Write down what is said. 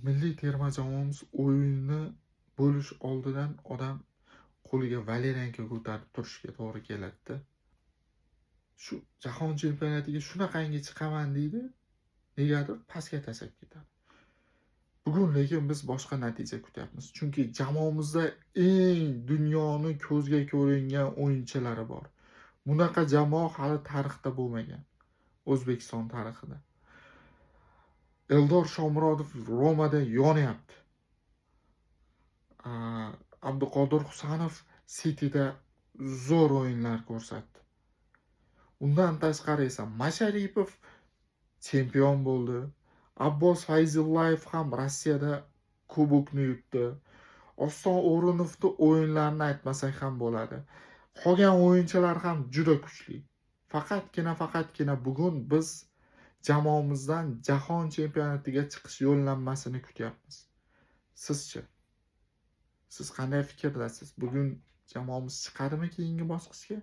milliy terma jamoamiz o'yinni bo'lish oldidan odam qo'liga valerianka ko'tarib turishga to'g'ri keladi-da. Shu jahon chempionatiga shunaqangi chiqaman deydi, negadir pastga tashlab ketadi. Bugun lekin biz boshqa natija kutyapmiz. Chunki jamoamizda eng dunyoni ko'zga ko'ringan o'yinchilari bor. Bunaqa jamoa hali tarixda bo'lmagan. O'zbekiston tarixida. Eldor Shomurodov Romada yonyapti. Abduqodir Husanov Cityda zo'r o'yinlar ko'rsatdi. Undan tashqari esa Masharipov chempion bo'ldi. Abbos Fayzullayev ham Rossiyada kubokni yutdi. Oston O'runovning o'yinlarini aytmasak ham bo'ladi. Qolgan o'yinchilar ham juda kuchli. Faqatgina bugun biz jamoamizdan jahon chempionatiga chiqish yo'llanmasini kutyapmiz. Sizchi? Siz qanday fikrdasiz? Bugun jamoamiz chiqadimi keyingi bosqichga?